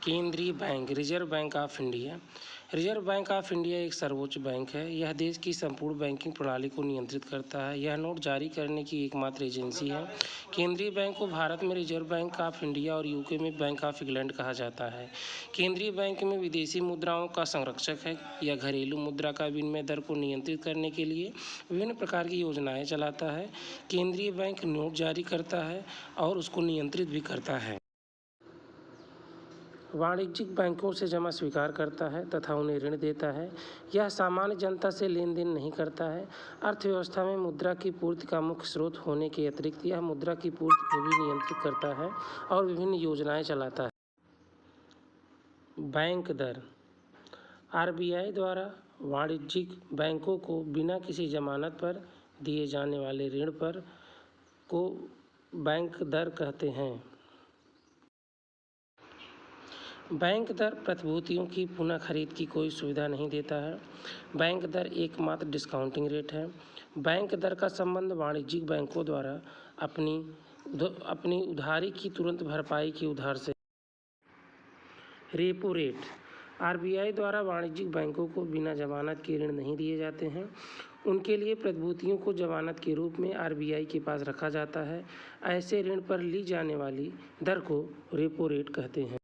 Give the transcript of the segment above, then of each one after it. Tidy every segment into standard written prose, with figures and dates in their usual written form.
केंद्रीय bank reserve bank of India. Reserve bank of India एक सर्वोच्च बैंक है। यह देश की संपूर्ण बैंकिंग प्रणाली को नियंत्रित करता है। यह नोट जारी करने की एकमात्र एजेंसी है। केंद्रीय बैंक को भारत में रिजर्व बैंक ऑफ इंडिया और यूके में बैंक ऑफ इंग्लैंड कहा जाता है। केंद्रीय बैंक में विदेशी मुद्राओं का संरक्षक है। यह घरेलू मुद्रा का विनिमय दर को नियंत्रित करने के लिए विभिन्न प्रकार की योजनाएं चलाता है। केंद्रीय बैंक नोट जारी करता है और उसको नियंत्रित भी करता है। वाणिज्यिक बैंकों से जमा स्वीकार करता है तथा उन्हें ऋण देता है। यह सामान्य जनता से लेन देन नहीं करता है। अर्थव्यवस्था में मुद्रा की पूर्ति का मुख्य स्रोत होने के अतिरिक्त यह मुद्रा की पूर्ति को भी नियंत्रित करता है और विभिन्न योजनाएं चलाता है। बैंक दर। आरबीआई द्वारा वाणिज्यिक बैंकों को बिना किसी जमानत पर दिए जाने वाले ऋण पर को बैंक दर कहते हैं। बैंक दर प्रतिभूतियों की पुनः खरीद की कोई सुविधा नहीं देता है। बैंक दर एकमात्र डिस्काउंटिंग रेट है। बैंक दर का संबंध वाणिज्यिक बैंकों द्वारा अपनी उधारी की तुरंत भरपाई की उधार से। Repo rate. आरबीआई द्वारा वाणिज्यिक बैंकों को बिना जमानत के ऋण नहीं दिए जाते हैं। उनके लिए प्रतिभूतियों को जमानत के रूप में आरबीआई के पास रखा जाता है। ऐसे ऋण पर ली जाने वाली दर को रेपो रेट कहते हैं।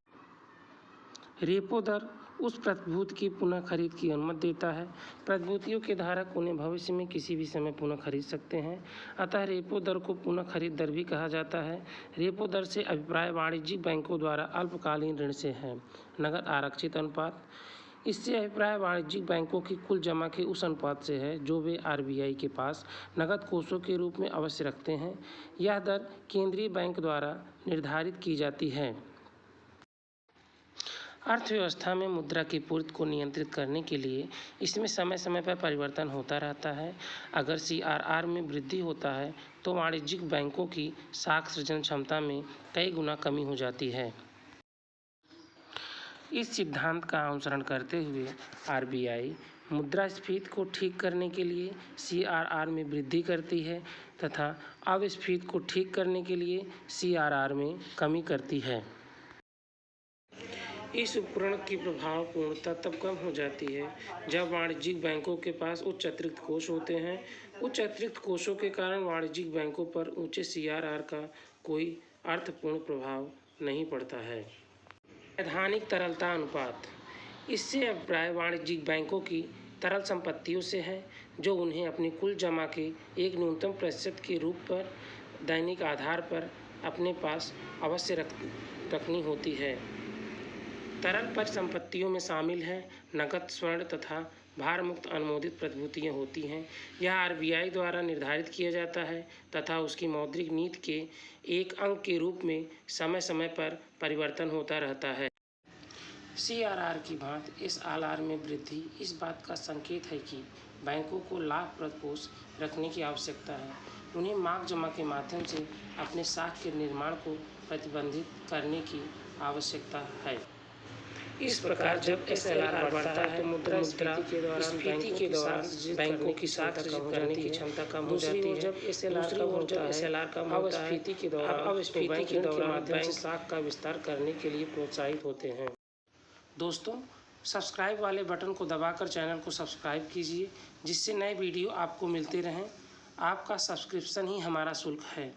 रेपो दर उस प्रतिभूति की पुनः खरीद की अनुमति देता है। प्रतिभूतियों के धारक उन्हें भविष्य में किसी भी समय पुनः खरीद सकते हैं। अतः रेपो दर को पुनः खरीद दर भी कहा जाता है। रेपो दर से अभिप्राय वाणिज्यिक बैंकों द्वारा अल्पकालीन ऋण से है। नकद आरक्षित अनुपात। इससे अभिप्राय वाणिज्यिक बैंकों की कुल जमा के उस अनुपात से है जो वे आरबीआई के पास नकद कोषों के रूप में अवश्य रखते हैं। यह दर केंद्रीय बैंक द्वारा निर्धारित की जाती है। अर्थव्यवस्था में मुद्रा की पूर्ति को नियंत्रित करने के लिए इसमें समय समय पर परिवर्तन होता रहता है। अगर सीआरआर में वृद्धि होता है तो वाणिज्यिक बैंकों की साख सृजन क्षमता में कई गुना कमी हो जाती है। इस सिद्धांत का अनुसरण करते हुए आरबीआई मुद्रास्फीति को ठीक करने के लिए सीआरआर में वृद्धि करती है तथा अपस्फीति को ठीक करने के लिए सीआरआर में कमी करती है। इस उपकरण की प्रभावपूर्णता तब कम हो जाती है जब वाणिज्यिक बैंकों के पास उच्च अतिरिक्त कोष होते हैं। उच्च अतिरिक्त कोषों के कारण वाणिज्यिक बैंकों पर ऊंचे सीआरआर का कोई अर्थपूर्ण प्रभाव नहीं पड़ता है। वैधानिक तरलता अनुपात। इससे अभिप्राय वाणिज्यिक बैंकों की तरल संपत्तियों से है जो उन्हें अपनी कुल जमा के एक न्यूनतम प्रतिशत के रूप पर दैनिक आधार पर अपने पास अवश्य रखनी होती है। तरल परिसंपत्तियों में शामिल है नकद, स्वर्ण तथा भार मुक्त अनुमोदित प्रतिभूतियाँ होती हैं। यह आरबीआई द्वारा निर्धारित किया जाता है तथा उसकी मौद्रिक नीति के एक अंग के रूप में समय समय पर परिवर्तन होता रहता है। सीआरआर की भांति इस आरआर में वृद्धि इस बात का संकेत है कि बैंकों को लाभप्रद कोष रखने की आवश्यकता है। उन्हें मांग जमा के माध्यम से अपने साख के निर्माण को प्रतिबंधित करने की आवश्यकता है। इस प्रकार जब एसएलआर बढ़ता है तो मुद्रास्फीति के दौरान बैंकों की साख सृजित करने की क्षमता कम हो जाती है। जब एसएलआर कम होता है अपस्फीति के दौरान बैंक साख का विस्तार करने के लिए प्रोत्साहित होते हैं। दोस्तों, सब्सक्राइब वाले बटन को दबाकर चैनल को सब्सक्राइब कीजिए जिससे नए वीडियो आपको मिलते रहें। आपका सब्सक्रिप्शन ही हमारा शुल्क है।